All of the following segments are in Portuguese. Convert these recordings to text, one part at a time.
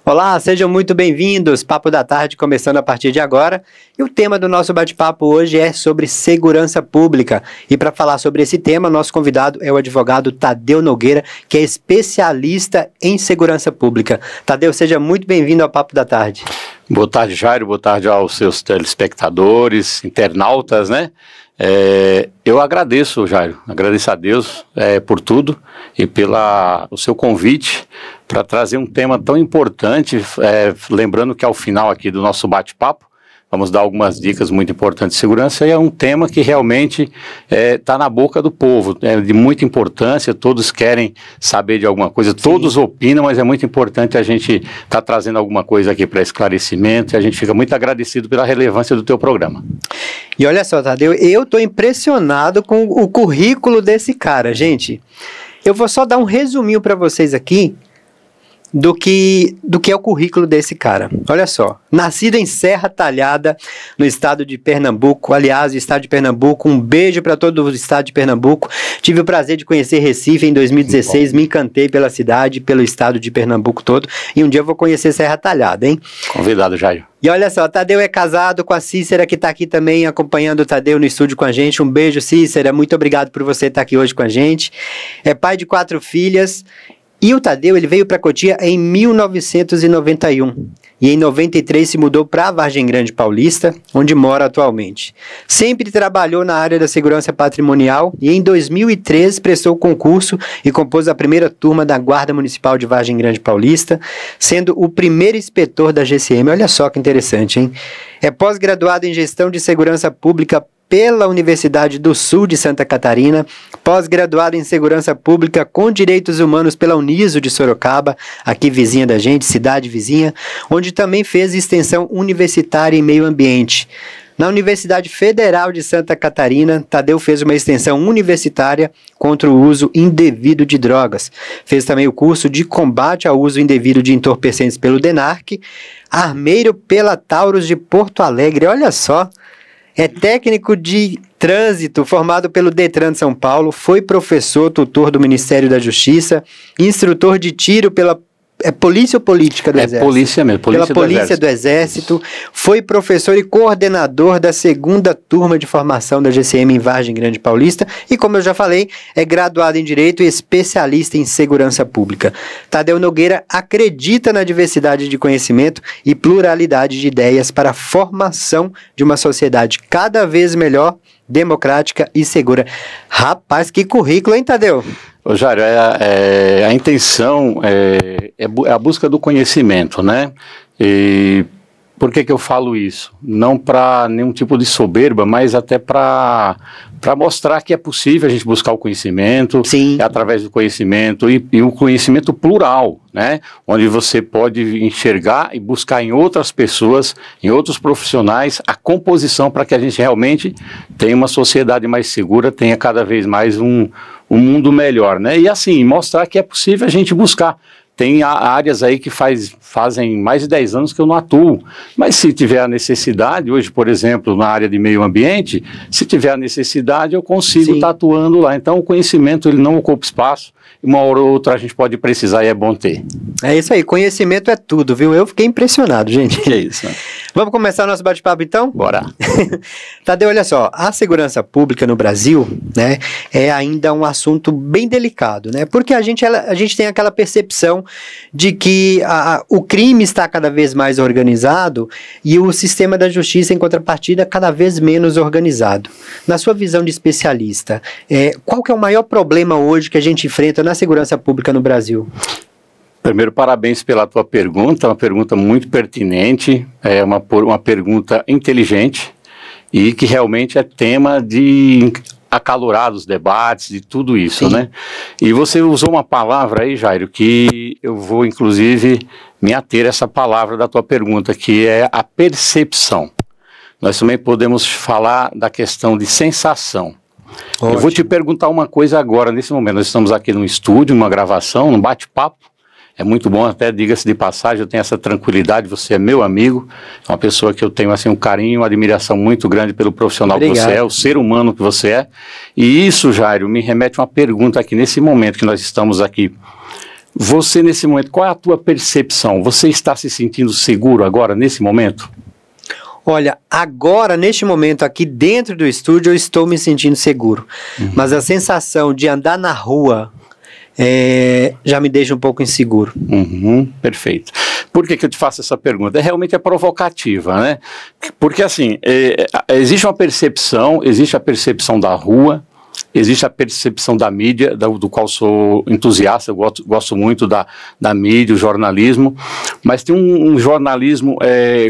Olá, sejam muito bem-vindos. Papo da Tarde começando a partir de agora. E o tema do nosso bate-papo hoje é sobre segurança pública. E para falar sobre esse tema, nosso convidado é o advogado Tadeu Nogueira, que é especialista em segurança pública. Tadeu, seja muito bem-vindo ao Papo da Tarde. Boa tarde, Jairo. Boa tarde aos seus telespectadores, internautas, né? Eu agradeço, Jairo, agradeço a Deus por tudo e pelo seu convite para trazer um tema tão importante, lembrando que ao final aqui do nosso bate-papo, vamos dar algumas dicas muito importantes de segurança, e é um tema que realmente está na boca do povo, é de muita importância, todos querem saber de alguma coisa, todos opinam, mas é muito importante a gente estar trazendo alguma coisa aqui para esclarecimento, e a gente fica muito agradecido pela relevância do teu programa. E olha só, Tadeu, eu estou impressionado com o currículo desse cara, gente. Eu vou só dar um resuminho para vocês aqui, do que é o currículo desse cara. Olha só, nascido em Serra Talhada, no estado de Pernambuco. Aliás, o estado de Pernambuco, um beijo para todo o estado de Pernambuco. Tive o prazer de conhecer Recife em 2016, me encantei pela cidade, pelo estado de Pernambuco todo, e um dia eu vou conhecer Serra Talhada, hein? Convidado, Jair. E olha só, Tadeu é casado com a Cícera, que está aqui também acompanhando o Tadeu no estúdio com a gente. Um beijo, Cícera, muito obrigado por você estar aqui hoje com a gente. É pai de 4 filhas. E o Tadeu, ele veio para Cotia em 1991 e em 93 se mudou para Vargem Grande Paulista, onde mora atualmente. Sempre trabalhou na área da segurança patrimonial e em 2003 prestou concurso e compôs a primeira turma da Guarda Municipal de Vargem Grande Paulista, sendo o primeiro inspetor da GCM. Olha só que interessante, hein? É pós-graduado em Gestão de Segurança Pública pela Universidade do Sul de Santa Catarina, pós-graduado em Segurança Pública com Direitos Humanos pela Uniso de Sorocaba, aqui vizinha da gente, cidade vizinha, onde também fez extensão universitária em Meio Ambiente. Na Universidade Federal de Santa Catarina, Tadeu fez uma extensão universitária contra o uso indevido de drogas. Fez também o curso de combate ao uso indevido de entorpecentes pelo DENARC, armeiro pela Taurus de Porto Alegre, olha só. É técnico de trânsito formado pelo Detran de São Paulo, foi professor tutor do Ministério da Justiça, instrutor de tiro pela Polícia ou Política do Exército? Polícia mesmo, Polícia do Exército, foi professor e coordenador da 2ª turma de formação da GCM em Vargem Grande Paulista e, como eu já falei, é graduado em Direito e especialista em Segurança Pública. Tadeu Nogueira acredita na diversidade de conhecimento e pluralidade de ideias para a formação de uma sociedade cada vez melhor, democrática e segura. Rapaz, que currículo, hein, Tadeu? Ô, Jairo, a intenção é a busca do conhecimento, né? E por que eu falo isso? Não para nenhum tipo de soberba, mas até para mostrar que é possível a gente buscar o conhecimento, através do conhecimento e um conhecimento plural, né? Onde você pode enxergar e buscar em outras pessoas, em outros profissionais, a composição para que a gente realmente tenha uma sociedade mais segura, tenha cada vez mais um mundo melhor, né? E assim, mostrar que é possível a gente buscar. Tem áreas aí que fazem mais de 10 anos que eu não atuo, mas se tiver a necessidade, hoje, por exemplo, na área de meio ambiente, se tiver a necessidade, eu consigo estar atuando lá. Então, o conhecimento, ele não ocupa espaço, uma hora ou outra a gente pode precisar e é bom ter. É isso aí, conhecimento é tudo, viu? Eu fiquei impressionado, gente. Que é isso, né? Vamos começar nosso bate-papo, então? Bora. Tadeu, olha só, a segurança pública no Brasil, né, é ainda um assunto bem delicado, né? Porque a gente tem aquela percepção de que o crime está cada vez mais organizado e o sistema da justiça, em contrapartida, cada vez menos organizado. Na sua visão de especialista, qual que é o maior problema hoje que a gente enfrenta na segurança pública no Brasil? Primeiro, parabéns pela tua pergunta, uma pergunta muito pertinente, uma pergunta inteligente e que realmente é tema de acalorar os debates, de tudo isso, né? E você usou uma palavra aí, Jairo, que eu vou, inclusive, me ater a essa palavra da tua pergunta, que é a percepção. Nós também podemos falar da questão de sensação. Ótimo. Eu vou te perguntar uma coisa agora, nesse momento. Nós estamos aqui num estúdio, numa gravação, num bate-papo. É muito bom, até diga-se de passagem, eu tenho essa tranquilidade, você é meu amigo, é uma pessoa que eu tenho assim, um carinho, uma admiração muito grande pelo profissional que você é, o ser humano que você é. E isso, Jairo, me remete a uma pergunta aqui, nesse momento que nós estamos aqui Você, nesse momento, qual é a tua percepção? Você está se sentindo seguro agora, nesse momento? Olha, agora, neste momento, aqui dentro do estúdio, eu estou me sentindo seguro. Mas a sensação de andar na rua já me deixa um pouco inseguro. Perfeito. Por que eu te faço essa pergunta? Realmente é provocativa, né? Porque, assim, existe a percepção da rua, existe a percepção da mídia, do qual sou entusiasta, eu gosto muito da mídia, o jornalismo, mas tem um jornalismo,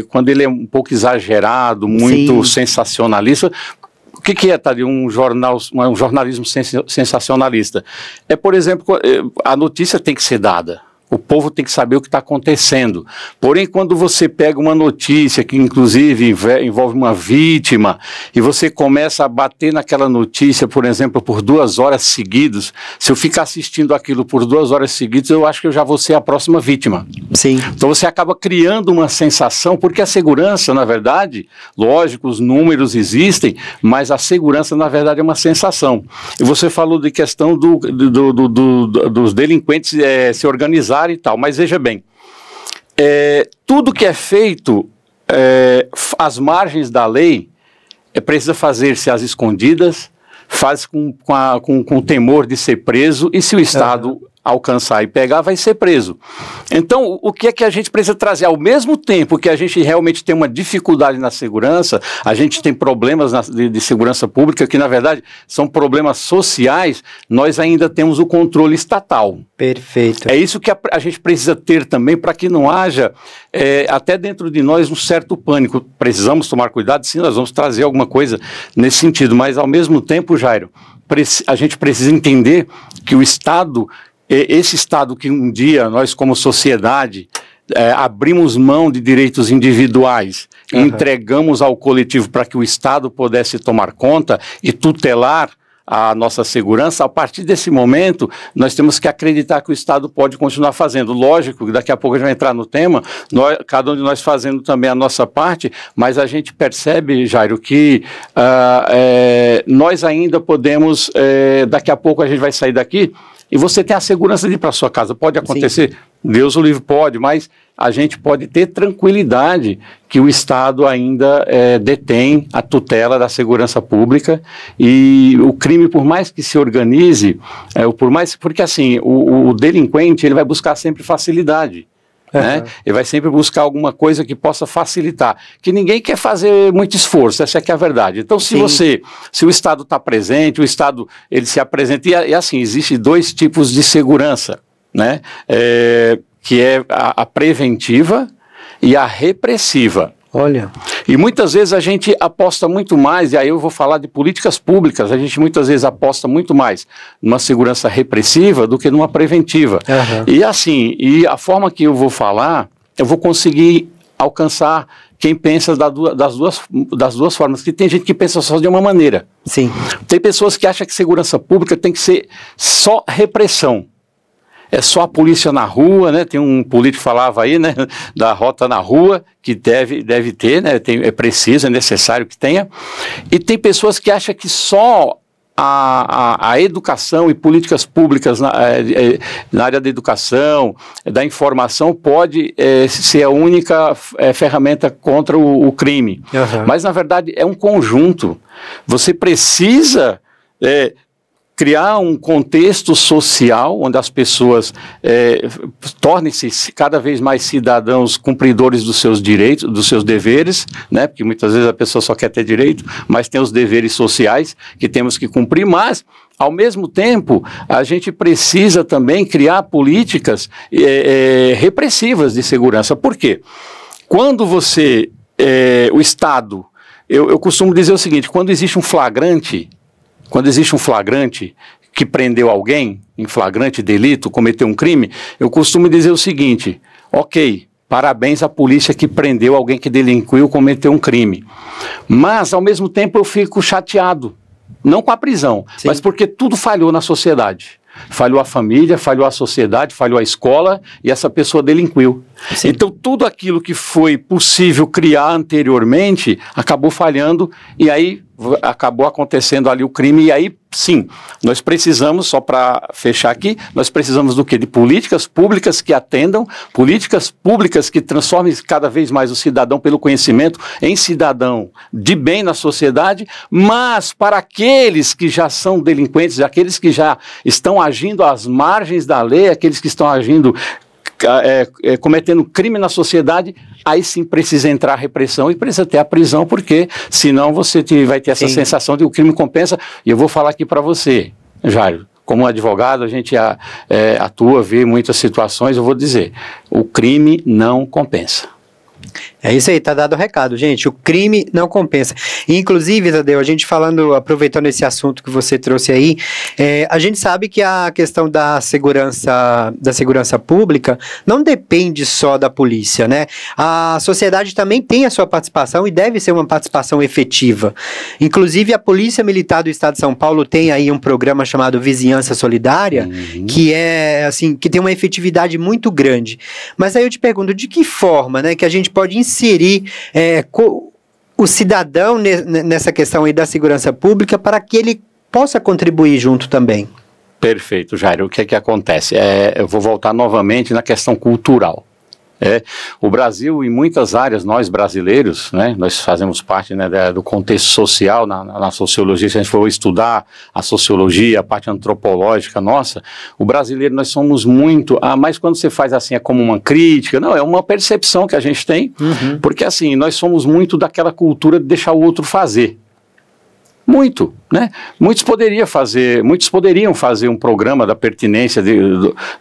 quando ele é um pouco exagerado, muito sensacionalista. O que é, Tadeu, um jornalismo sensacionalista? Por exemplo, a notícia tem que ser dada. O povo tem que saber o que está acontecendo. Porém, quando você pega uma notícia que, inclusive, envolve uma vítima, e você começa a bater naquela notícia, por exemplo, por 2 horas seguidas, se eu ficar assistindo aquilo por 2 horas seguidas, eu acho que eu já vou ser a próxima vítima. Sim. Então você acaba criando uma sensação, porque a segurança, na verdade, lógico, os números existem, mas a segurança, na verdade, é uma sensação. E você falou de questão dos delinquentes se organizarem e tal, mas veja bem, tudo que é feito às margens da lei precisa fazer-se às escondidas, faz com temor de ser preso, e se o Estado alcançar e pegar, vai ser preso. Então, o que é que a gente precisa trazer? Ao mesmo tempo que a gente realmente tem uma dificuldade na segurança, a gente tem problemas de segurança pública, que na verdade são problemas sociais, nós ainda temos o controle estatal. Perfeito. É isso que a gente precisa ter também, para que não haja, até dentro de nós, um certo pânico. Precisamos tomar cuidado, sim, nós vamos trazer alguma coisa nesse sentido, mas ao mesmo tempo, Jairo, a gente precisa entender que o Estado, esse Estado que um dia nós, como sociedade, abrimos mão de direitos individuais, entregamos ao coletivo para que o Estado pudesse tomar conta e tutelar a nossa segurança. A partir desse momento, nós temos que acreditar que o Estado pode continuar fazendo. Lógico que daqui a pouco a gente vai entrar no tema, cada um de nós fazendo também a nossa parte, mas a gente percebe, Jairo, que nós ainda podemos, daqui a pouco a gente vai sair daqui, e você tem a segurança de ir para sua casa. Pode acontecer? Sim. Deus o livre, pode, mas a gente pode ter tranquilidade que o Estado ainda detém a tutela da segurança pública, e o crime, por mais que se organize, porque assim, o delinquente, ele vai buscar sempre facilidade. Né? Ele vai sempre buscar alguma coisa que possa facilitar, que ninguém quer fazer muito esforço, essa é que é a verdade. Então, se o Estado está presente, o Estado, ele se apresenta, e assim, existe 2 tipos de segurança, né? Que é a preventiva e a repressiva. Olha. E muitas vezes a gente aposta muito mais, e aí eu vou falar de políticas públicas, a gente muitas vezes aposta muito mais numa segurança repressiva do que numa preventiva. E assim, a forma que eu vou falar, eu vou conseguir alcançar quem pensa das duas formas, que tem gente que pensa só de uma maneira. Sim. Tem pessoas que acham que segurança pública tem que ser só repressão. É só a polícia na rua, né? Tem um político que falava aí, né, da rota na rua, que deve ter, né? É preciso, é necessário que tenha. E tem pessoas que acham que só a educação e políticas públicas na área da educação, da informação, pode ser a única ferramenta contra o crime. Mas, na verdade, é um conjunto. Você precisa criar um contexto social onde as pessoas tornem-se cada vez mais cidadãos cumpridores dos seus direitos, dos seus deveres, né? Porque muitas vezes a pessoa só quer ter direito, mas tem os deveres sociais que temos que cumprir, mas, ao mesmo tempo, a gente precisa também criar políticas repressivas de segurança. Por quê? Quando o Estado, eu costumo dizer o seguinte, quando existe um flagrante que prendeu alguém em flagrante delito, cometeu um crime, eu costumo dizer o seguinte: ok, parabéns à polícia que prendeu alguém que delinquiu, cometeu um crime. Mas, ao mesmo tempo, eu fico chateado, não com a prisão, mas porque tudo falhou na sociedade. Falhou a família, falhou a sociedade, falhou a escola, e essa pessoa delinquiu. Sim. Então, tudo aquilo que foi possível criar anteriormente acabou falhando e aí acabou acontecendo ali o crime. E aí, sim, nós precisamos, só para fechar aqui, nós precisamos do quê? De políticas públicas que atendam, políticas públicas que transformem cada vez mais o cidadão pelo conhecimento em cidadão de bem na sociedade, mas para aqueles que já são delinquentes, aqueles que já estão agindo às margens da lei, aqueles que estão agindo cometendo crime na sociedade, aí sim precisa entrar a repressão e precisa ter a prisão, porque senão você vai ter essa sensação de que o crime compensa. E eu vou falar aqui para você, Jairo, como advogado, a gente atua, vê muitas situações, eu vou dizer, o crime não compensa. É isso aí, tá dado o recado, gente. O crime não compensa. E, inclusive, Tadeu, a gente falando, aproveitando esse assunto que você trouxe aí, a gente sabe que a questão da segurança pública não depende só da polícia, né? A sociedade também tem a sua participação e deve ser uma participação efetiva. Inclusive, a Polícia Militar do Estado de São Paulo tem aí um programa chamado Vizinhança Solidária, que que tem uma efetividade muito grande. Mas aí eu te pergunto, de que forma, né, que a gente pode inserir o cidadão nessa questão aí da segurança pública para que ele possa contribuir junto também? Perfeito, Jairo. O que é que acontece? Eu vou voltar novamente na questão cultural. O Brasil, em muitas áreas, nós brasileiros, né, nós fazemos parte, né, do contexto social, na sociologia. Se a gente for estudar a sociologia, a parte antropológica nossa, o brasileiro, nós somos muito, mas quando você faz assim, é como uma crítica, não, é uma percepção que a gente tem, porque assim, nós somos muito daquela cultura de deixar o outro fazer. Muito, né? Muitos poderiam fazer um programa da pertinência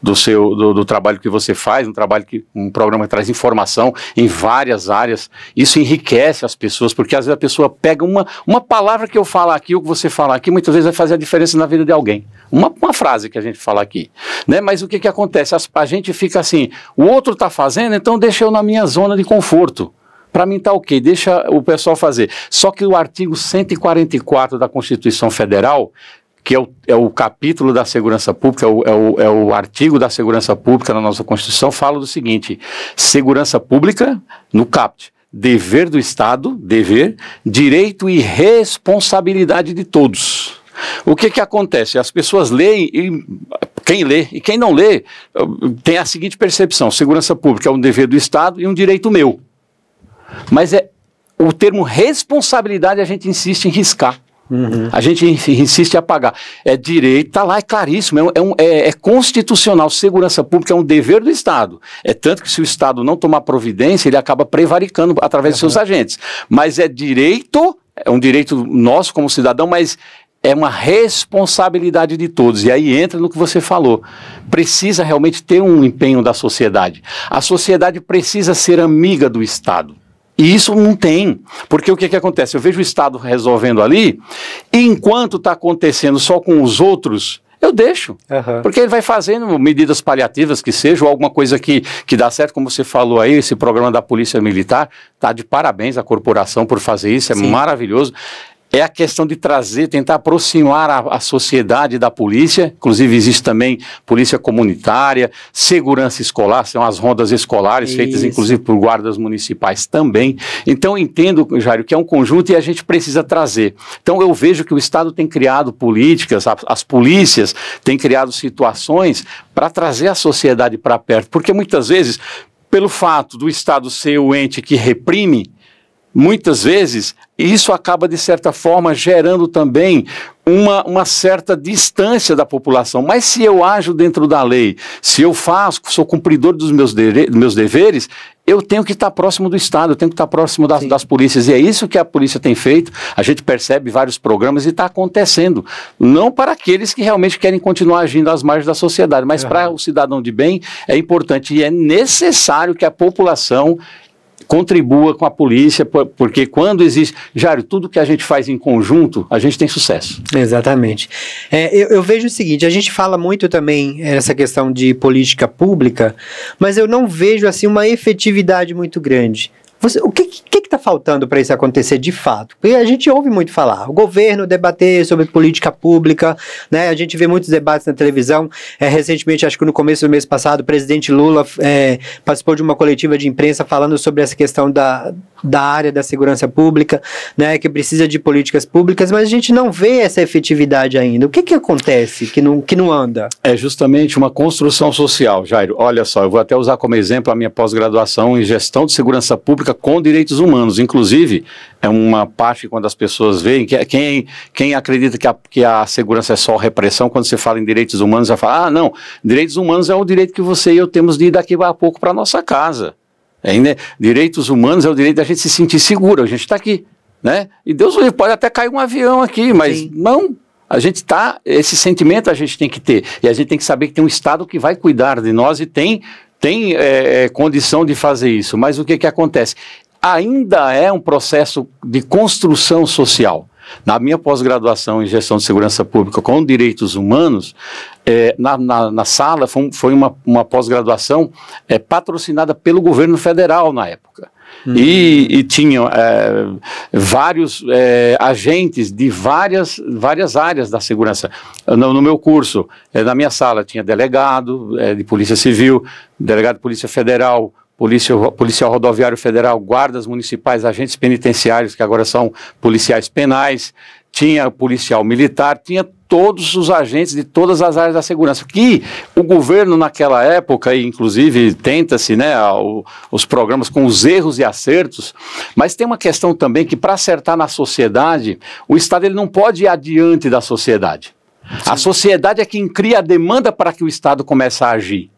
do trabalho que você faz, um programa que traz informação em várias áreas. Isso enriquece as pessoas, porque às vezes a pessoa pega uma palavra que eu falo aqui, ou que você fala aqui, muitas vezes vai fazer a diferença na vida de alguém. Uma frase que a gente fala aqui, né? Mas o que acontece? A gente fica assim, o outro está fazendo, então deixa eu na minha zona de conforto. Para mim está ok, deixa o pessoal fazer. Só que o artigo 144 da Constituição Federal, que é o capítulo da segurança pública, é o artigo da segurança pública na nossa Constituição, fala do seguinte: segurança pública, no caput, dever do Estado, direito e responsabilidade de todos. O que acontece? As pessoas leem, quem lê e quem não lê tem a seguinte percepção: segurança pública é um dever do Estado e um direito meu. Mas o termo responsabilidade a gente insiste em riscar. A gente insiste em apagar. É direito, está lá, é claríssimo, é constitucional. Segurança pública é um dever do Estado. É tanto que se o Estado não tomar providência, ele acaba prevaricando através de seus agentes. Mas é um direito nosso como cidadão, mas é uma responsabilidade de todos. E aí entra no que você falou. Precisa realmente ter um empenho da sociedade. A sociedade precisa ser amiga do Estado. E isso não tem, porque o que acontece? Eu vejo o Estado resolvendo ali, e enquanto está acontecendo só com os outros, eu deixo, porque ele vai fazendo medidas paliativas que sejam, ou alguma coisa que dá certo, como você falou aí, esse programa da Polícia Militar, tá de parabéns à corporação por fazer isso, é maravilhoso. É a questão de tentar aproximar a sociedade da polícia. Inclusive existe também polícia comunitária, segurança escolar, são as rondas escolares, feitas inclusive por guardas municipais também. Então eu entendo, Jairo, que é um conjunto e a gente precisa trazer. Então eu vejo que o Estado tem criado políticas, as polícias têm criado situações para trazer a sociedade para perto, porque muitas vezes, pelo fato do Estado ser o ente que reprime, muitas vezes, isso acaba, de certa forma, gerando também uma certa distância da população. Mas se eu ajo dentro da lei, se eu sou cumpridor dos meus deveres, eu tenho que estar próximo do Estado, eu tenho que estar próximo das polícias. E é isso que a polícia tem feito. A gente percebe vários programas e está acontecendo. Não para aqueles que realmente querem continuar agindo às margens da sociedade, mas para o cidadão de bem é importante e é necessário que a população contribua com a polícia, porque quando existe... Jário, tudo que a gente faz em conjunto, a gente tem sucesso. Exatamente. Eu vejo o seguinte, a gente fala muito também essa questão de política pública, mas eu não vejo assim uma efetividade muito grande. O que está faltando para isso acontecer de fato? Porque a gente ouve muito falar, o governo debater sobre política pública, né? A gente vê muitos debates na televisão. Recentemente, acho que no começo do mês passado, o presidente Lula participou de uma coletiva de imprensa falando sobre essa questão da área da segurança pública, né? Que precisa de políticas públicas, mas a gente não vê essa efetividade ainda. O que acontece que não anda? É justamente uma construção social, Jairo. Olha só, eu vou até usar como exemplo a minha pós-graduação em gestão de segurança pública com direitos humanos. Inclusive, é uma parte quando as pessoas veem, quem acredita que a segurança é só repressão, quando você fala em direitos humanos, já fala, não, direitos humanos é o direito que você e eu temos de ir daqui a pouco para nossa casa. Direitos humanos é o direito da gente se sentir seguro, a gente está aqui, né? E Deus pode até cair um avião aqui, mas sim, não, a gente está, esse sentimento a gente tem que ter, e a gente tem que saber que tem um Estado que vai cuidar de nós e tem condição de fazer isso. Mas o que acontece? Ainda é um processo de construção social. Na minha pós-graduação em gestão de segurança pública com direitos humanos, na sala foi uma pós-graduação patrocinada pelo governo federal na época. E tinham vários agentes de várias áreas da segurança. No meu curso, na minha sala, tinha delegado de Polícia Civil, delegado de Polícia Federal, policial rodoviário federal, guardas municipais, agentes penitenciários, que agora são policiais penais, tinha policial militar, tinha todos os agentes de todas as áreas da segurança, que o governo naquela época, e inclusive tenta-se, né, os programas com os erros e acertos, mas tem uma questão também que para acertar na sociedade, o Estado ele não pode ir adiante da sociedade. Sim. A sociedade é quem cria a demanda para que o Estado comece a agir.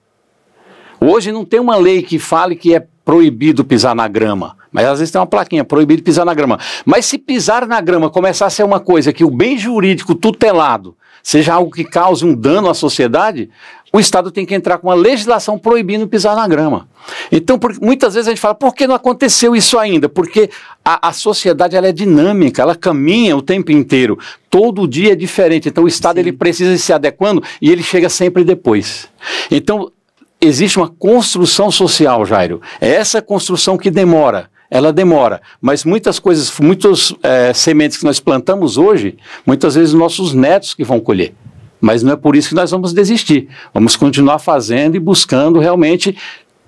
Hoje não tem uma lei que fale que é proibido pisar na grama, mas às vezes tem uma plaquinha, proibido pisar na grama. Mas se pisar na grama começar a ser uma coisa que o bem jurídico tutelado seja algo que cause um dano à sociedade, o Estado tem que entrar com uma legislação proibindo pisar na grama. Então, muitas vezes a gente fala, por que não aconteceu isso ainda? Porque a sociedade ela é dinâmica, ela caminha o tempo inteiro, todo dia é diferente, então o Estado ele precisa ir se adequando e ele chega sempre depois. Então, existe uma construção social, Jairo. É essa construção que demora. Ela demora. Mas muitas sementes que nós plantamos hoje, muitas vezes nossos netos que vão colher. Mas não é por isso que nós vamos desistir. Vamos continuar fazendo e buscando realmente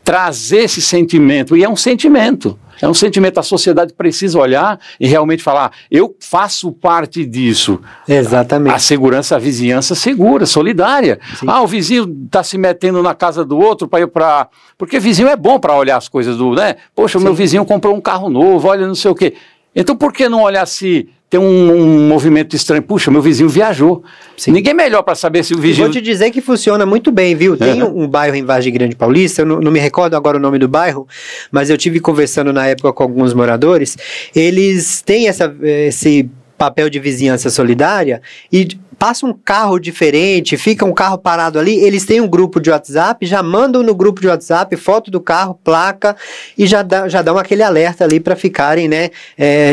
trazer esse sentimento. E é um sentimento. É um sentimento, a sociedade precisa olhar e realmente falar, eu faço parte disso. Exatamente. A segurança, a vizinhança segura, solidária. Sim. O vizinho está se metendo na casa do outro para ir para... Porque vizinho é bom para olhar as coisas do, né? Poxa, o meu vizinho comprou um carro novo, olha não sei o quê. Então por que não olhar se tem um movimento estranho? Puxa, meu vizinho viajou. Sim. Ninguém é melhor para saber se o vizinho... Vou te dizer que funciona muito bem, viu? Tem um bairro em Vargem Grande Paulista, eu não me recordo agora o nome do bairro, mas eu tive conversando na época com alguns moradores, eles têm esse papel de vizinhança solidária e passa um carro diferente, fica um carro parado ali, eles têm um grupo de WhatsApp, já mandam no grupo de WhatsApp foto do carro, placa, e já dão aquele alerta ali para ficarem, né,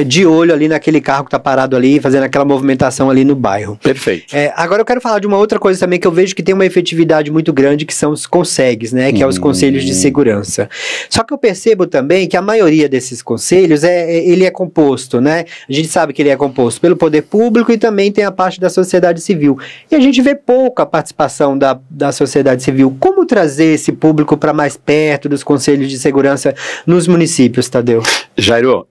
de olho ali naquele carro que está parado ali, fazendo aquela movimentação ali no bairro. Perfeito. Agora eu quero falar de uma outra coisa também que eu vejo que tem uma efetividade muito grande, que são os CONSEGs, né, que é os Conselhos de Segurança. Só que eu percebo também que a maioria desses conselhos, ele é composto, né, a gente sabe que ele é composto pelo poder público e também tem a parte da sociedade civil. E a gente vê pouca participação da sociedade civil. Como trazer esse público para mais perto dos conselhos de segurança nos municípios, Tadeu? Jairo,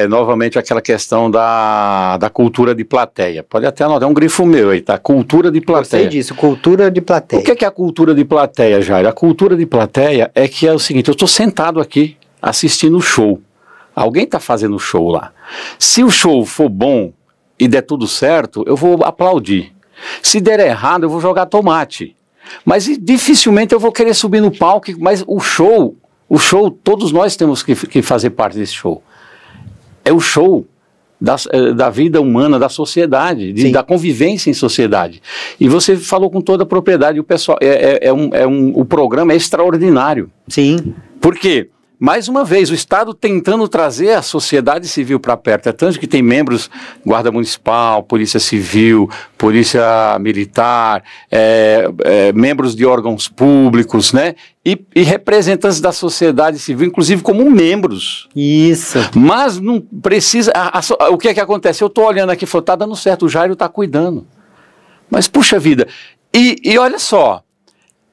novamente aquela questão da cultura de plateia. Pode até anotar, é um grifo meu aí, tá? Cultura de plateia. Eu sei disso, cultura de plateia. O que é a cultura de plateia, Jairo? A cultura de plateia é que é o seguinte, eu estou sentado aqui assistindo o show. Alguém está fazendo o show lá. Se o show for bom e der tudo certo, eu vou aplaudir. Se der errado, eu vou jogar tomate. Mas dificilmente eu vou querer subir no palco, mas o show, todos nós temos que fazer parte desse show. É o show da vida humana, da sociedade, da convivência em sociedade. E você falou com toda a propriedade, o pessoal, o programa é extraordinário. Sim. Por quê? mais uma vez, o Estado tentando trazer a sociedade civil para perto. É tanto que tem membros, Guarda Municipal, Polícia Civil, Polícia Militar, membros de órgãos públicos, né? E representantes da sociedade civil, inclusive como membros. Isso. Mas não precisa... o que é que acontece? Eu estou olhando aqui e falo, está dando certo, o Jairo está cuidando. Mas, puxa vida, e olha só,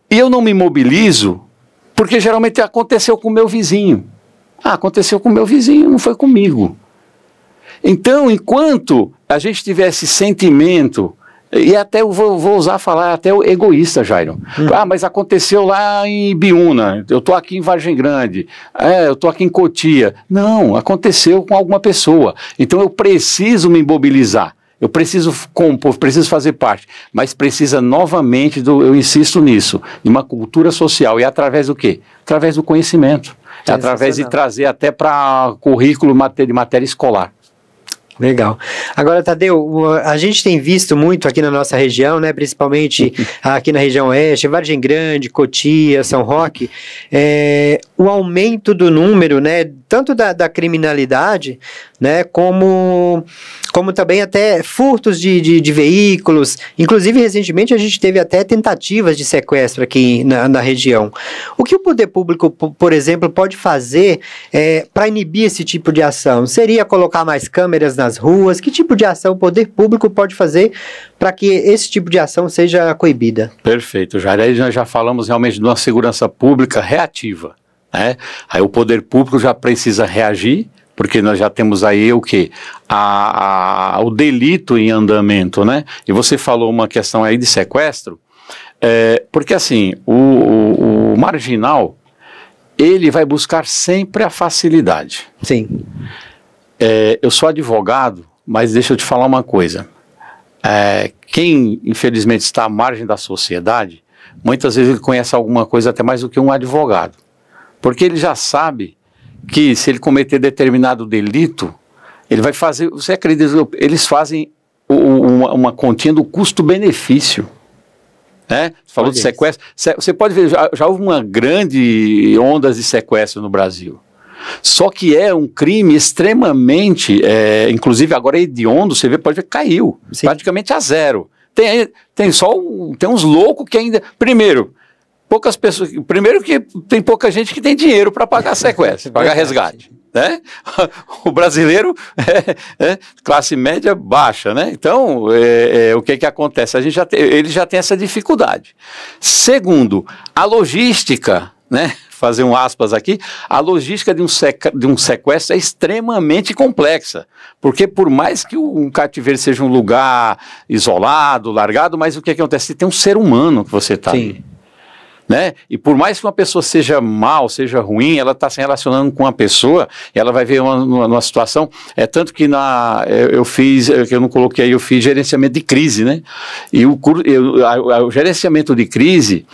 eu não me mobilizo porque geralmente aconteceu com o meu vizinho. Aconteceu com o meu vizinho, não foi comigo. Então, enquanto a gente tiver esse sentimento... E até eu vou usar falar até o egoísta, Jairo. Mas aconteceu lá em Ibiúna, eu estou aqui em Vargem Grande, eu estou aqui em Cotia. Não, aconteceu com alguma pessoa. Então eu preciso me mobilizar, eu preciso compor, preciso fazer parte, mas precisa novamente, eu insisto nisso, de uma cultura social. E através do quê? Através do conhecimento. É através de trazer até para currículo de matéria escolar. Legal. Agora, Tadeu, a gente tem visto muito aqui na nossa região, né, principalmente aqui na região oeste, Vargem Grande, Cotia, São Roque, o aumento do número, né, tanto da criminalidade, né, como também até furtos de veículos. Inclusive, recentemente, a gente teve até tentativas de sequestro aqui na região. O que o poder público, por exemplo, pode fazer para inibir esse tipo de ação? Seria colocar mais câmeras nas ruas? Que tipo de ação o poder público pode fazer para que esse tipo de ação seja coibida? Perfeito, Jair. Aí nós já falamos realmente de uma segurança pública reativa, né? Aí o poder público já precisa reagir, porque nós já temos aí o quê? O delito em andamento, né? E você falou uma questão aí de sequestro, porque assim, o marginal, ele vai buscar sempre a facilidade. Sim. Eu sou advogado, mas deixa eu te falar uma coisa. Quem, infelizmente, está à margem da sociedade, muitas vezes ele conhece alguma coisa até mais do que um advogado. Porque ele já sabe que se ele cometer determinado delito, ele vai fazer... Você acredita? Eles fazem uma continha do custo-benefício. Né? Você falou de sequestro. Você pode ver, já houve uma grande onda de sequestro no Brasil. Só que é um crime extremamente, inclusive agora é hediondo, você vê, pode ver que caiu, sim, praticamente a zero. Tem uns loucos que ainda, primeiro que tem pouca gente que tem dinheiro para pagar sequestro, pagar resgate, né? O brasileiro classe média baixa, né? Então, o que acontece? Ele já tem essa dificuldade. Segundo, a logística, né? Fazer um aspas aqui, a logística de um sequestro é extremamente complexa, porque por mais que um cativeiro seja um lugar isolado, largado, mas o que acontece? Tem um ser humano que você está ali. Né? E por mais que uma pessoa seja mal, seja ruim, ela está se relacionando com uma pessoa, ela vai ver uma situação, tanto que eu fiz, que eu não coloquei aí, eu fiz gerenciamento de crise, né? E o gerenciamento de crise,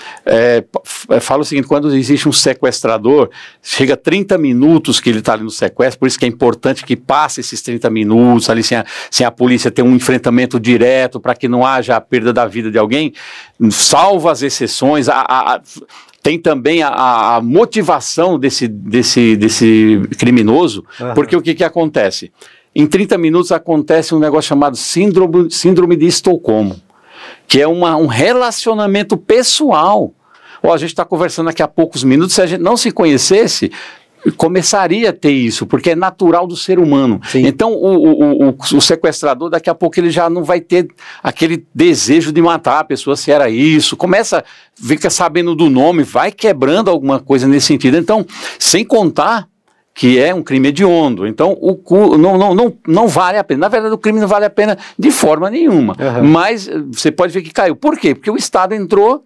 fala o seguinte, quando existe um sequestrador, chega 30 minutos que ele está ali no sequestro, por isso que é importante que passe esses 30 minutos, ali sem a polícia ter um enfrentamento direto, para que não haja a perda da vida de alguém, salvo as exceções, tem também a motivação desse criminoso, porque o que acontece? Em 30 minutos acontece um negócio chamado síndrome de Estocolmo, que é um relacionamento pessoal. A gente está conversando aqui há poucos minutos, se a gente não se conhecesse, começaria a ter isso, porque é natural do ser humano. Sim. Então o sequestrador daqui a pouco ele já não vai ter aquele desejo de matar a pessoa se era isso, fica sabendo do nome, vai quebrando alguma coisa nesse sentido. Então, sem contar que é um crime hediondo, então não vale a pena. Na verdade, o crime não vale a pena de forma nenhuma, mas você pode ver que caiu. Por quê? Porque o Estado entrou,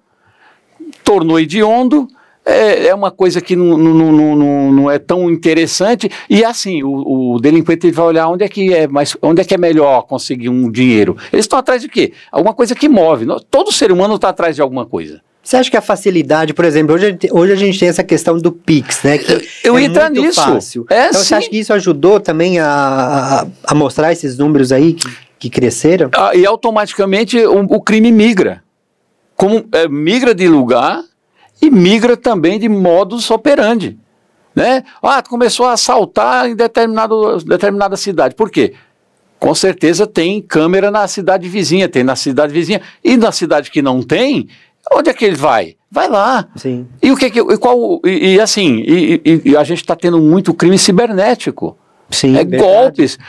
tornou hediondo. É uma coisa que não é tão interessante, e assim, o delinquente vai olhar onde é que é melhor conseguir um dinheiro. Eles estão atrás de quê? Alguma coisa que move. Todo ser humano está atrás de alguma coisa. Você acha que a facilidade, por exemplo, hoje a gente tem essa questão do Pix, né? Que eu ia entrar nisso. Fácil. Então você acha que isso ajudou também a mostrar esses números aí que cresceram? E automaticamente o crime migra. Migra de lugar, e migra também de modus operandi. né? Começou a assaltar em determinada cidade. Por quê? Com certeza tem câmera na cidade vizinha, tem na cidade vizinha. E na cidade que não tem, onde é que ele vai? Vai lá. Sim. E e a gente está tendo muito crime cibernético. Sim, golpes.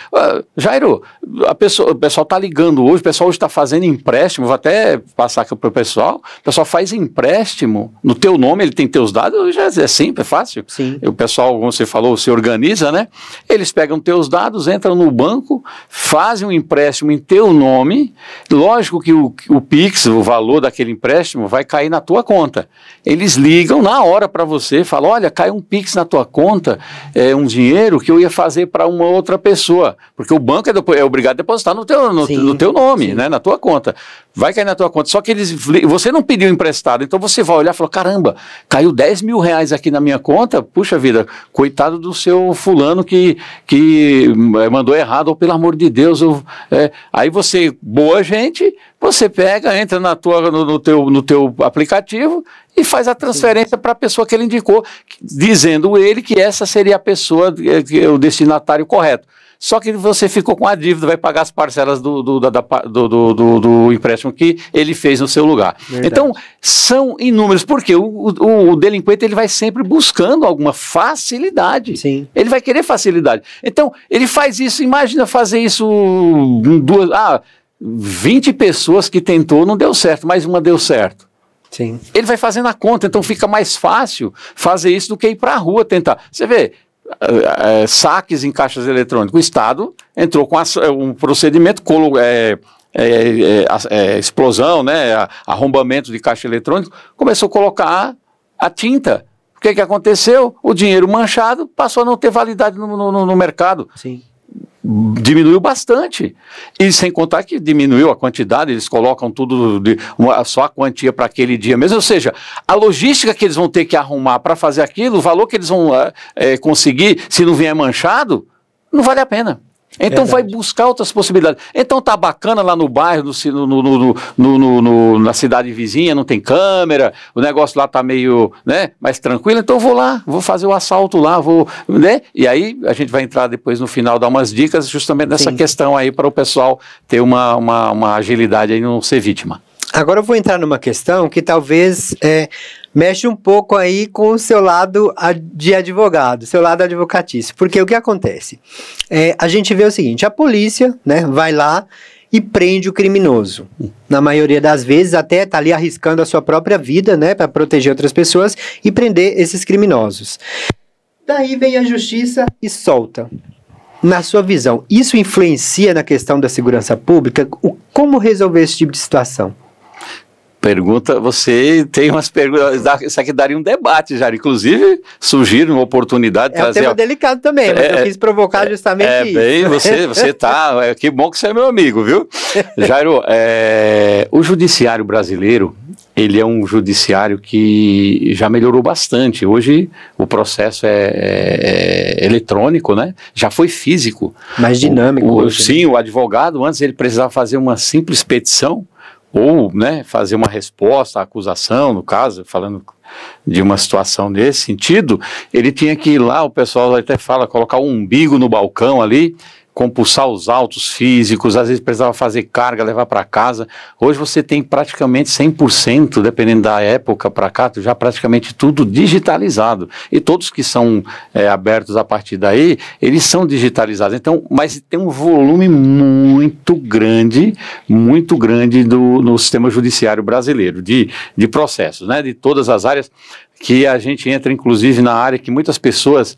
Jairo, o pessoal está ligando hoje, o pessoal hoje está fazendo empréstimo, vou até passar aqui para o pessoal faz empréstimo no teu nome, ele tem teus dados, já é simples, é fácil. Sim. O pessoal, como você falou, se organiza, né? Eles pegam teus dados, entram no banco, fazem um empréstimo em teu nome, lógico que o Pix, o valor daquele empréstimo, vai cair na tua conta. Eles ligam na hora para você, falam, olha, cai um Pix na tua conta, um dinheiro que eu ia fazer para uma outra pessoa, porque o banco é obrigado a depositar no teu nome, sim, né, na tua conta. Vai cair na tua conta, só que você não pediu emprestado, então você vai olhar e falar, caramba, caiu 10 mil reais aqui na minha conta, puxa vida, coitado do seu fulano que mandou errado, ou pelo amor de Deus, aí você, boa gente, você pega, entra no teu aplicativo e faz a transferência para a pessoa que ele indicou, dizendo ele que essa seria a pessoa, o destinatário correto. Só que você ficou com a dívida, vai pagar as parcelas do empréstimo que ele fez no seu lugar. Verdade. Então, são inúmeros, porque o delinquente ele vai sempre buscando alguma facilidade. Sim. Ele vai querer facilidade. Então, ele faz isso, imagina fazer isso 20 pessoas que tentou, não deu certo, mas uma deu certo. Sim. Ele vai fazendo a conta, então fica mais fácil fazer isso do que ir para a rua tentar. Você vê, saques em caixas eletrônicos. O Estado entrou com um procedimento, explosão, né, arrombamento de caixa eletrônico, começou a colocar a tinta. O que aconteceu? O dinheiro manchado passou a não ter validade no mercado. Sim. Diminuiu bastante, e sem contar que diminuiu a quantidade, eles colocam tudo, só a quantia para aquele dia mesmo, ou seja, a logística que eles vão ter que arrumar para fazer aquilo, o valor que eles vão conseguir, se não vier manchado, não vale a pena. Então vai buscar outras possibilidades. Então tá bacana lá no bairro, na cidade vizinha, não tem câmera, o negócio lá tá meio, né, mais tranquilo, então eu vou lá, vou fazer o assalto lá, né? E aí a gente vai entrar depois no final, dar umas dicas justamente nessa questão aí para o pessoal ter uma agilidade aí, não ser vítima. Agora eu vou entrar numa questão que talvez mexe um pouco aí com o seu lado de advogado, seu lado advocatício. Porque o que acontece? A gente vê o seguinte, a polícia, né, vai lá e prende o criminoso. Na maioria das vezes até está ali arriscando a sua própria vida, né, para proteger outras pessoas e prender esses criminosos. Daí vem a justiça e solta. Na sua visão, isso influencia na questão da segurança pública? Como resolver esse tipo de situação? Pergunta, você tem umas perguntas, isso aqui daria um debate já, inclusive sugiro uma oportunidade de trazer... É um tema delicado também, mas eu quis provocar justamente isso. Bem, você tá, que bom que você é meu amigo, viu? Jairo, o judiciário brasileiro, ele é um judiciário que já melhorou bastante, hoje o processo é eletrônico, né? Já foi físico. Mais dinâmico. Sim, o advogado, antes ele precisava fazer uma simples petição, ou, né, fazer uma resposta à acusação, no caso, falando de uma situação nesse sentido, ele tinha que ir lá, o pessoal até fala, colocar um umbigo no balcão ali, compulsar os autos físicos, às vezes precisava fazer carga, levar para casa. Hoje você tem praticamente 100%, dependendo da época para cá, já praticamente tudo digitalizado. E todos que são abertos a partir daí, eles são digitalizados. Então, mas tem um volume muito grande no sistema judiciário brasileiro, de processos, né, de todas as áreas, que a gente entra, inclusive, na área que muitas pessoas,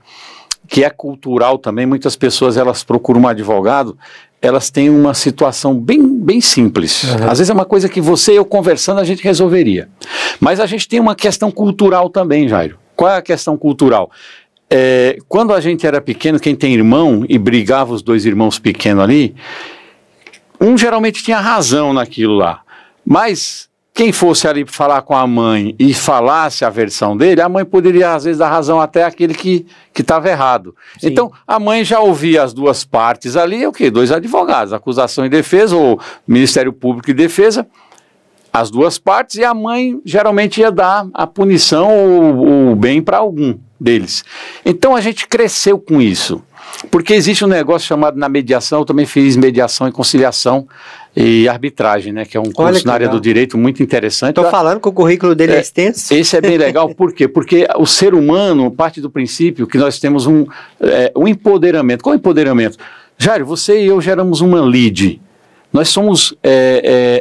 que é cultural também, muitas pessoas elas procuram um advogado, elas têm uma situação bem simples. Uhum. Às vezes é uma coisa que você e eu conversando a gente resolveria. Mas a gente tem uma questão cultural também, Jairo. Qual é a questão cultural? Quando a gente era pequeno, quem tem irmão e brigava os dois irmãos pequenos ali, um geralmente tinha razão naquilo lá. Mas quem fosse ali falar com a mãe e falasse a versão dele, a mãe poderia às vezes dar razão até àquele que estava errado. Sim. Então a mãe já ouvia as duas partes ali, dois advogados, acusação e defesa, ou Ministério Público e Defesa. as duas partes, e a mãe geralmente ia dar a punição ou o bem para algum deles. Então a gente cresceu com isso, porque existe um negócio chamado na mediação, eu também fiz mediação e conciliação e arbitragem, né, que é um curso na área do direito muito interessante. Estou falando que o currículo dele é extenso. Esse é bem legal, por quê? Porque o ser humano parte do princípio que nós temos um empoderamento. Qual é o empoderamento? Jairo, você e eu geramos uma lead. Nós somos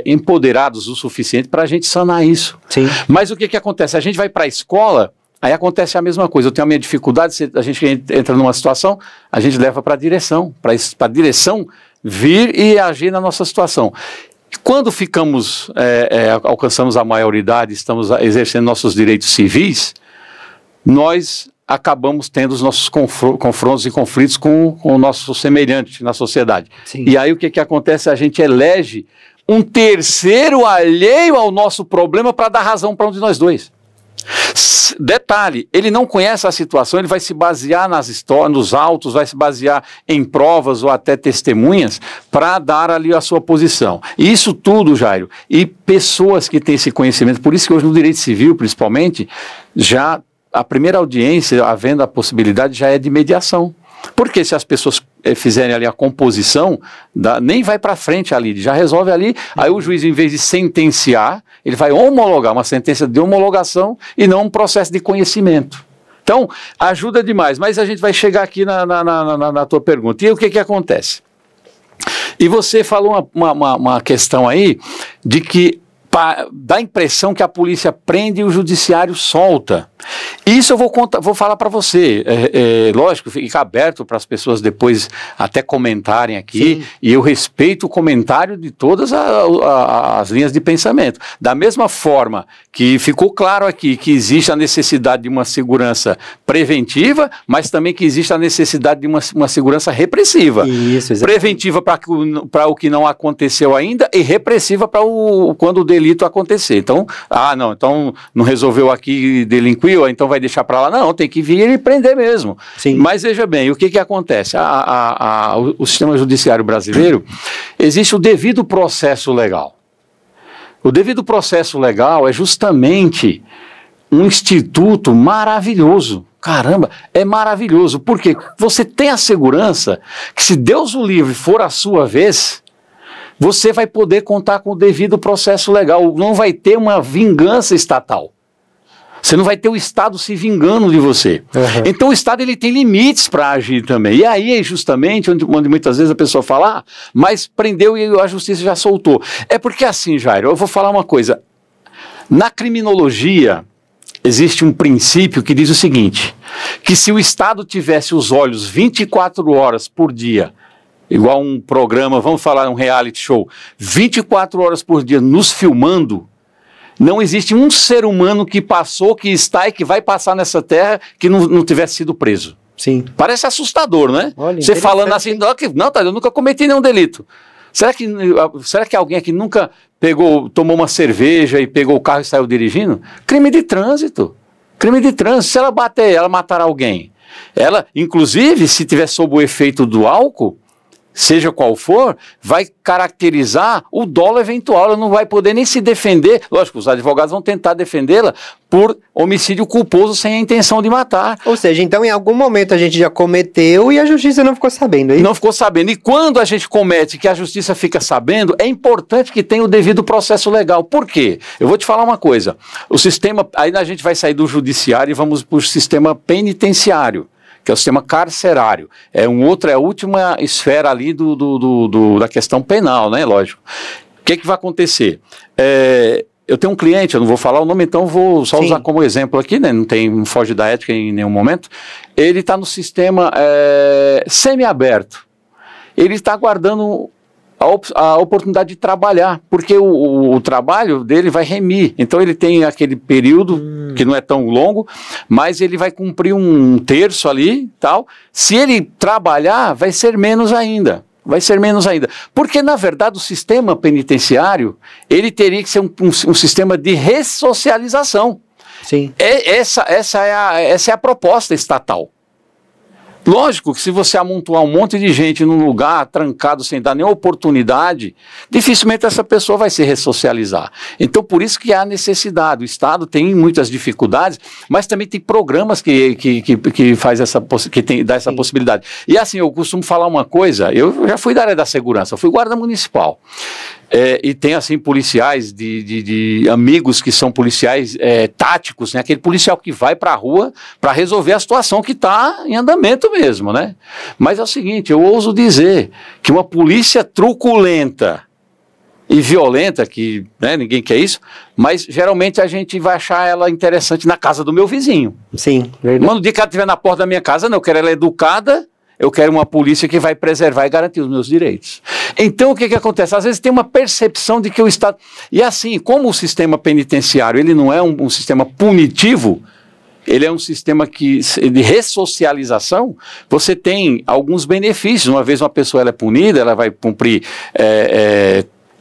empoderados o suficiente para a gente sanar isso. Sim. Mas o que acontece? A gente vai para a escola, aí acontece a mesma coisa. Eu tenho a minha dificuldade, a gente entra numa situação, a gente leva para a direção, para a direção vir e agir na nossa situação. Quando alcançamos a maioridade, estamos exercendo nossos direitos civis, nós acabamos tendo os nossos confrontos e conflitos com o nosso semelhante na sociedade. Sim. E aí o que acontece? A gente elege um terceiro alheio ao nosso problema para dar razão para um de nós dois. Detalhe, ele não conhece a situação, ele vai se basear nas histórias, nos autos, vai se basear em provas ou até testemunhas para dar ali a sua posição. E isso tudo, Jairo, e pessoas que têm esse conhecimento, por isso que hoje no direito civil, principalmente, já a primeira audiência, havendo a possibilidade, já é de mediação. Porque se as pessoas fizerem ali a composição, nem vai para frente ali, já resolve ali, aí o juiz, em vez de sentenciar, ele vai homologar, uma sentença de homologação e não um processo de conhecimento. Então, ajuda demais, mas a gente vai chegar aqui na tua pergunta. E o que acontece? E você falou uma questão aí de que dá a impressão que a polícia prende e o judiciário solta. Isso eu vou falar para você. Lógico, fica aberto para as pessoas depois até comentarem aqui. Sim. E eu respeito o comentário de todas as linhas de pensamento. Da mesma forma que ficou claro aqui que existe a necessidade de uma segurança preventiva, mas também que existe a necessidade de uma segurança repressiva. Isso, exatamente. Preventiva para o que não aconteceu ainda e repressiva para quando o delito acontecer. Então, então não resolveu aqui delinquir, então vai deixar para lá. Não, tem que vir e prender mesmo. Sim. Mas veja bem, o que acontece? O sistema judiciário brasileiro, existe o devido processo legal. O devido processo legal é justamente um instituto maravilhoso. Caramba, é maravilhoso, porque você tem a segurança que, se Deus o livre for a sua vez, você vai poder contar com o devido processo legal, não vai ter uma vingança estatal. Você não vai ter o Estado se vingando de você. Uhum. Então o Estado, ele tem limites para agir também. E aí é justamente onde muitas vezes a pessoa fala, mas prendeu e a justiça já soltou. É porque assim, Jairo, eu vou falar uma coisa. Na criminologia, existe um princípio que diz o seguinte, que se o Estado tivesse os olhos 24 horas por dia, igual um programa, vamos falar um reality show, 24 horas por dia nos filmando, não existe um ser humano que passou, que está e que vai passar nessa terra que não tivesse sido preso. Sim. Parece assustador, né? Olha, você falando assim, não, eu nunca cometi nenhum delito. Será que alguém aqui nunca tomou uma cerveja e pegou o carro e saiu dirigindo? Crime de trânsito. Crime de trânsito. Se ela bater, ela matar alguém. Ela, inclusive, se tiver sob o efeito do álcool, seja qual for, vai caracterizar o dolo eventual, ela não vai poder nem se defender. Lógico, os advogados vão tentar defendê-la por homicídio culposo sem a intenção de matar. Ou seja, então em algum momento a gente já cometeu e a justiça não ficou sabendo, hein? Não ficou sabendo. E quando a gente comete, que a justiça fica sabendo, é importante que tenha o devido processo legal. Por quê? Eu vou te falar uma coisa. O sistema, aí a gente vai sair do judiciário e vamos para o sistema penitenciário, que é o sistema carcerário. É a última esfera ali da questão penal, né? Lógico. O que vai acontecer? Eu tenho um cliente, eu não vou falar o nome, então vou só usar como exemplo aqui, né? Não foge da ética em nenhum momento. Ele está no sistema semiaberto. Ele está aguardando a oportunidade de trabalhar, porque o trabalho dele vai remir. Então ele tem aquele período que não é tão longo, mas ele vai cumprir um terço ali, tal. Se ele trabalhar, vai ser menos ainda. Vai ser menos ainda. Porque, na verdade, o sistema penitenciário, ele teria que ser um sistema de ressocialização. Sim. Essa é a proposta estatal. Lógico que se você amontoar um monte de gente num lugar trancado sem dar nenhuma oportunidade, dificilmente essa pessoa vai se ressocializar. Então, por isso que há necessidade. O Estado tem muitas dificuldades, mas também tem programas que dá essa possibilidade. E assim, eu costumo falar uma coisa, eu já fui da área da segurança, eu fui guarda municipal. E tem assim policiais de amigos que são policiais táticos, né? Aquele policial que vai para a rua para resolver a situação que está em andamento mesmo, né? Mas é o seguinte, eu ouso dizer que uma polícia truculenta e violenta, que né, ninguém quer isso, mas geralmente a gente vai achar ela interessante na casa do meu vizinho. Sim, verdade. Mas no dia que ela estiver na porta da minha casa, não, eu quero ela educada. Eu quero uma polícia que vai preservar e garantir os meus direitos. Então, o que acontece? Às vezes tem uma percepção de que o Estado... E assim, como o sistema penitenciário ele não é um sistema punitivo, ele é um sistema de ressocialização, você tem alguns benefícios. Uma vez uma pessoa ela é punida, ela vai cumprir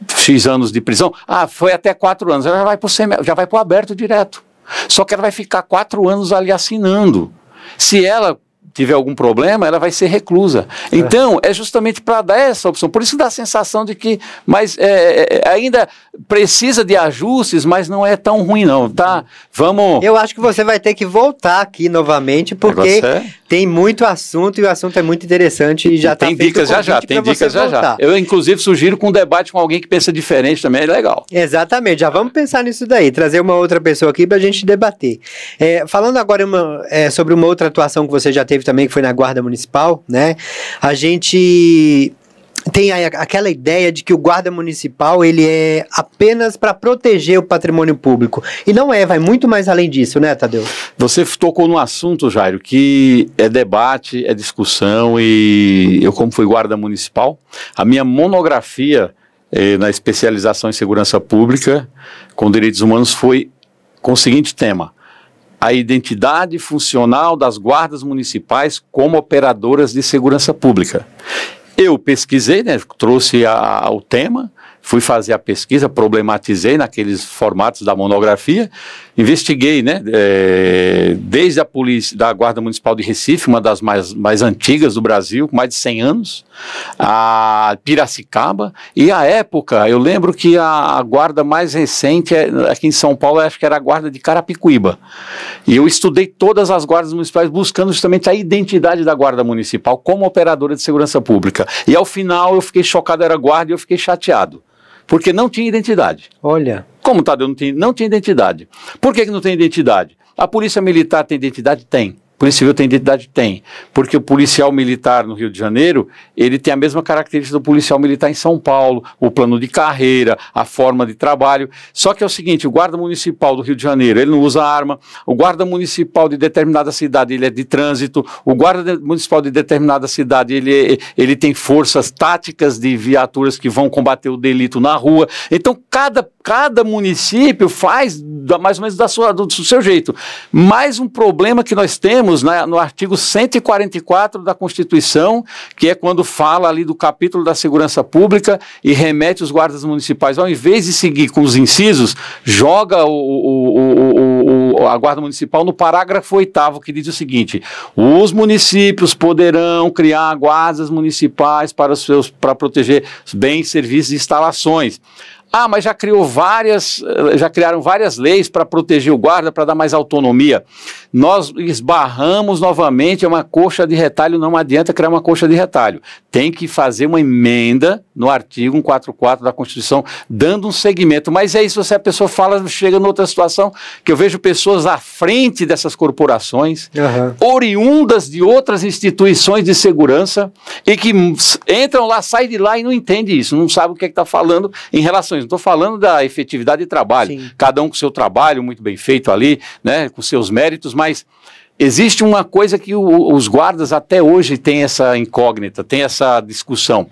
X anos de prisão. Foi até 4 anos, ela já vai para o aberto direto. Só que ela vai ficar 4 anos ali assinando. Se ela tiver algum problema, ela vai ser reclusa. Então, é justamente para dar essa opção. Por isso dá a sensação de que ainda precisa de ajustes, mas não é tão ruim não, tá? Vamos... Eu acho que você vai ter que voltar aqui novamente, porque tem muito assunto e o assunto é muito interessante e já está feito dicas tem dicas já. Eu, inclusive, sugiro com um debate com alguém que pensa diferente também, é legal. Exatamente, já vamos pensar nisso daí, trazer uma outra pessoa aqui para a gente debater. Falando agora sobre uma outra atuação que você já teve também, que foi na Guarda Municipal, né? A gente tem aquela ideia de que o guarda municipal ele é apenas para proteger o patrimônio público. E não vai muito mais além disso, né, Tadeu? Você tocou num assunto, Jairo, que é debate, é discussão, e eu, como fui guarda municipal, a minha monografia na especialização em segurança pública com direitos humanos foi com o seguinte tema: a identidade funcional das guardas municipais como operadoras de segurança pública. Eu pesquisei, né, trouxe o tema, fui fazer a pesquisa, problematizei naqueles formatos da monografia, investiguei, né, desde a polícia da Guarda Municipal de Recife, uma das mais antigas do Brasil, com mais de 100 anos, a Piracicaba, e à época, eu lembro que a guarda mais recente aqui em São Paulo, acho que era a guarda de Carapicuíba, e eu estudei todas as guardas municipais buscando justamente a identidade da Guarda Municipal como operadora de segurança pública, e ao final eu fiquei chocado, era guarda, e eu fiquei chateado, porque não tinha identidade. Olha. Como, Tadeu, não tinha identidade. Por que não tem identidade? A Polícia Militar tem identidade? Tem. A Polícia Civil tem identidade? Tem. Porque o policial militar no Rio de Janeiro, ele tem a mesma característica do policial militar em São Paulo, o plano de carreira, a forma de trabalho. Só que é o seguinte, o guarda municipal do Rio de Janeiro, ele não usa arma, o guarda municipal de determinada cidade, ele é de trânsito, o guarda municipal de determinada cidade, ele tem forças táticas de viaturas que vão combater o delito na rua. Então, cada município faz mais ou menos do seu jeito. Mais um problema que nós temos no artigo 144 da Constituição, que é quando fala ali do capítulo da segurança pública e remete os guardas municipais, ao invés de seguir com os incisos, joga a Guarda Municipal no parágrafo 8º, que diz o seguinte: os municípios poderão criar guardas municipais para proteger bens, serviços e instalações. Mas já criaram várias leis para proteger o guarda, para dar mais autonomia. Nós esbarramos novamente, é uma coxa de retalho, não adianta criar uma coxa de retalho. Tem que fazer uma emenda no artigo 144 da Constituição, dando um segmento. Mas é isso, se a pessoa chega noutra situação, que eu vejo pessoas à frente dessas corporações, oriundas de outras instituições de segurança, e que entram lá, saem de lá e não entendem isso, não sabem o que está falando em relação. Não estou falando da efetividade de trabalho, sim, cada um com seu trabalho muito bem feito ali, né, com seus méritos, mas existe uma coisa que os guardas até hoje têm essa incógnita, tem essa discussão.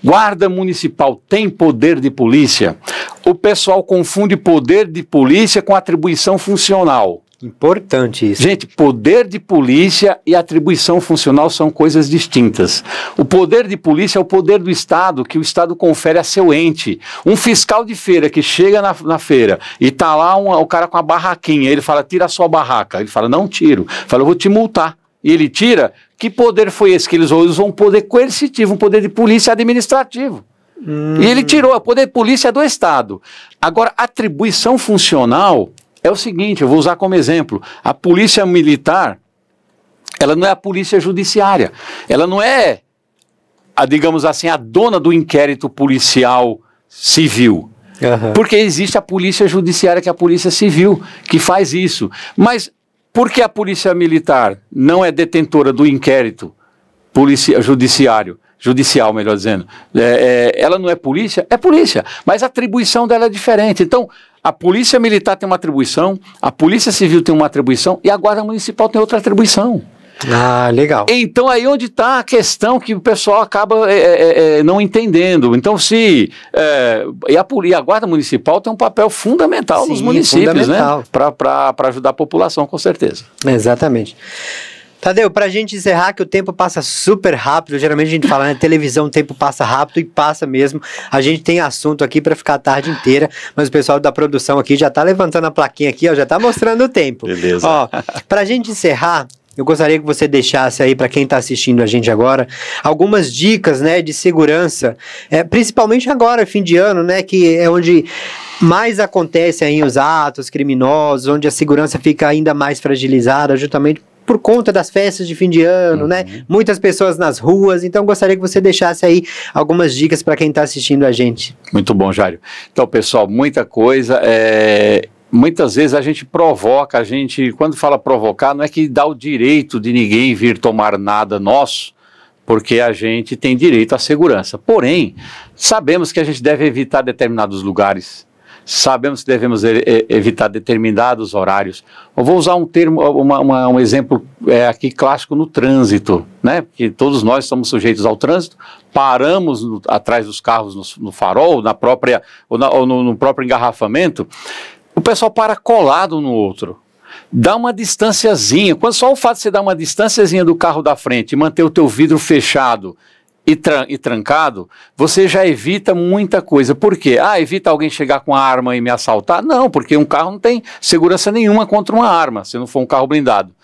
Guarda municipal tem poder de polícia? O pessoal confunde poder de polícia com atribuição funcional. Importante isso. Gente, poder de polícia e atribuição funcional são coisas distintas. O poder de polícia é o poder do Estado, que o Estado confere a seu ente. Um fiscal de feira que chega na feira e tá lá o cara com a barraquinha, ele fala, tira a sua barraca. Ele fala, não tiro. Fala, eu vou te multar. e ele tira, que poder foi esse que eles usam? Eles usam um poder coercitivo, um poder de polícia administrativo. E ele tirou, o poder de polícia é do Estado. Agora, atribuição funcional é o seguinte, eu vou usar como exemplo, a polícia militar, ela não é a polícia judiciária, ela não é, digamos assim, a dona do inquérito policial civil. Porque existe a polícia judiciária, que é a polícia civil, que faz isso. Mas por que a polícia militar não é detentora do inquérito judicial, melhor dizendo? Ela não é polícia? É polícia, mas a atribuição dela é diferente. Então, a polícia militar tem uma atribuição, a polícia civil tem uma atribuição e a guarda municipal tem outra atribuição. Ah, legal. Então aí onde está a questão que o pessoal acaba não entendendo. Então e a Guarda Municipal tem um papel fundamental nos municípios, fundamental, né? Para ajudar a população, com certeza. Exatamente. Tadeu, pra gente encerrar, que o tempo passa super rápido, geralmente a gente fala, né, televisão, o tempo passa rápido, e passa mesmo. A gente tem assunto aqui pra ficar a tarde inteira, mas o pessoal da produção aqui já tá levantando a plaquinha aqui, ó, já tá mostrando o tempo. Beleza. Ó, pra gente encerrar, eu gostaria que você deixasse aí para quem está assistindo a gente agora algumas dicas, né, de segurança, principalmente agora, fim de ano, né, que é onde mais acontecem aí os atos criminosos, onde a segurança fica ainda mais fragilizada, justamente por conta das festas de fim de ano, né? Muitas pessoas nas ruas, então gostaria que você deixasse aí algumas dicas para quem está assistindo a gente. Muito bom, Jário. Então, pessoal, muita coisa, muitas vezes a gente provoca, quando fala provocar, não é que dá o direito de ninguém vir tomar nada nosso, porque a gente tem direito à segurança. Porém, sabemos que a gente deve evitar determinados lugares, sabemos que devemos evitar determinados horários. Eu vou usar um termo, um exemplo aqui clássico no trânsito, né? Porque todos nós somos sujeitos ao trânsito, paramos atrás dos carros no farol, no próprio engarrafamento. O pessoal para colado no outro, dá uma distanciazinha, só o fato de você dar uma distanciazinha do carro da frente e manter o teu vidro fechado e trancado, você já evita muita coisa. Por quê? Evita alguém chegar com a arma e me assaltar? Não, porque um carro não tem segurança nenhuma contra uma arma, se não for um carro blindado.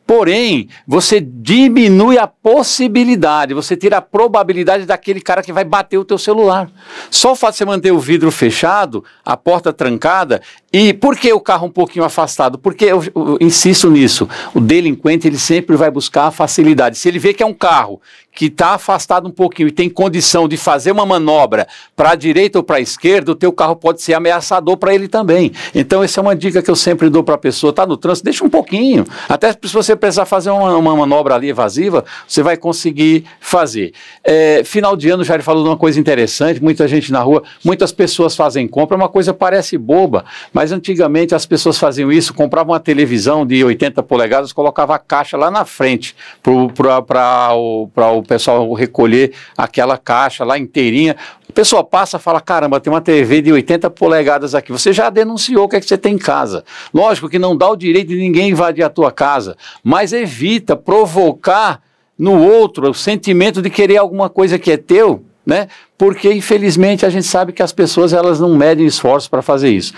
Porém, você diminui a possibilidade, você tira a probabilidade daquele cara que vai bater o teu celular. Só o fato de você manter o vidro fechado, a porta trancada, e por que o carro um pouquinho afastado? Porque eu insisto nisso, o delinquente ele sempre vai buscar a facilidade. Se ele vê que é um carro que está afastado um pouquinho e tem condição de fazer uma manobra para a direita ou para a esquerda, o teu carro pode ser ameaçador para ele também. Então essa é uma dica que eu sempre dou para a pessoa, tá no trânsito, deixa um pouquinho, até se você precisar fazer uma manobra ali evasiva, você vai conseguir fazer. Final de ano, o Jair falou de uma coisa interessante, muita gente na rua, muitas pessoas fazem compra, uma coisa parece boba, mas antigamente as pessoas faziam isso, compravam uma televisão de 80 polegadas, colocavam a caixa lá na frente para o pessoal recolher aquela caixa lá inteirinha. A pessoa passa e fala, caramba, tem uma TV de 80 polegadas aqui. Você já denunciou o que é que você tem em casa. Lógico que não dá o direito de ninguém invadir a tua casa, mas evita provocar no outro o sentimento de querer alguma coisa que é teu, né? Porque, infelizmente, a gente sabe que as pessoas elas não medem esforços para fazer isso.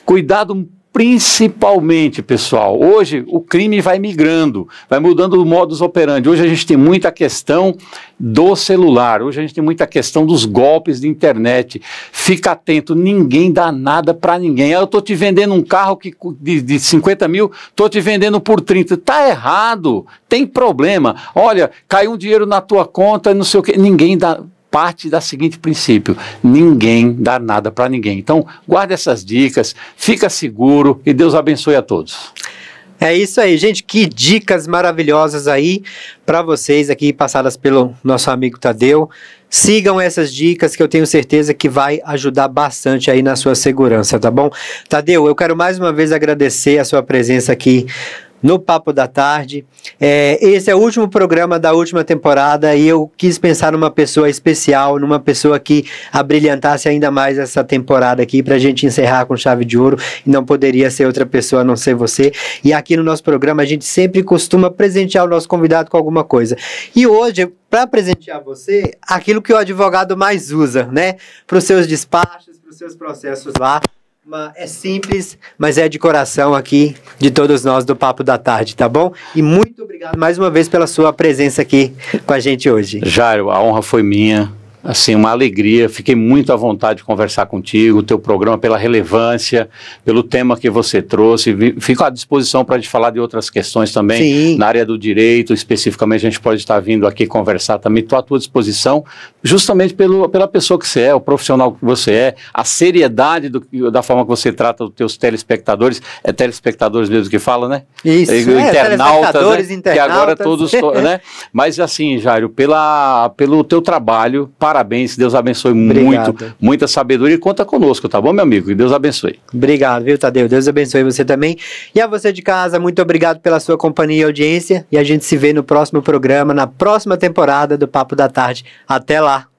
Cuidado principalmente, pessoal, hoje o crime vai migrando, vai mudando o modus operandi. Hoje a gente tem muita questão do celular, hoje a gente tem muita questão dos golpes de internet. Fica atento, ninguém dá nada para ninguém. Eu estou te vendendo um carro de 50 mil, estou te vendendo por 30. Tá errado, tem problema. Olha, caiu um dinheiro na tua conta, não sei o quê, ninguém dá. Parte da seguinte princípio, ninguém dá nada para ninguém. Então, guarde essas dicas, fica seguro e Deus abençoe a todos. É isso aí, gente, que dicas maravilhosas aí para vocês aqui, passadas pelo nosso amigo Tadeu. Sigam essas dicas que eu tenho certeza que vai ajudar bastante aí na sua segurança, tá bom? Tadeu, eu quero mais uma vez agradecer a sua presença aqui no Papo da Tarde. Esse é o último programa da última temporada e eu quis pensar numa pessoa especial, numa pessoa que abrilhantasse ainda mais essa temporada aqui pra gente encerrar com chave de ouro, e não poderia ser outra pessoa a não ser você. E aqui no nosso programa a gente sempre costuma presentear o nosso convidado com alguma coisa. E hoje, para presentear você, aquilo que o advogado mais usa, né? Para os seus despachos, para os seus processos lá, É simples, mas é de coração aqui, de todos nós do Papo da Tarde, tá bom? E muito obrigado mais uma vez pela sua presença aqui com a gente hoje. Jairo, a honra foi minha. Assim, uma alegria, fiquei muito à vontade de conversar contigo, o teu programa, pela relevância, pelo tema que você trouxe, fico à disposição para a gente falar de outras questões também. Sim. Na área do direito, especificamente, a gente pode estar vindo aqui conversar também, estou à tua disposição, justamente pela pessoa que você é, o profissional que você é, a seriedade da forma que você trata os teus telespectadores, é telespectadores mesmo que fala, né? Isso, internautas, né? Que agora todos, né? Mas assim, Jairo, pelo teu trabalho, parabéns, Deus abençoe. Obrigado. Muita sabedoria, e conta conosco, tá bom, meu amigo? Que Deus abençoe. Obrigado, viu, Tadeu? Deus abençoe você também. E a você de casa, muito obrigado pela sua companhia e audiência, e a gente se vê no próximo programa, na próxima temporada do Papo da Tarde. Até lá!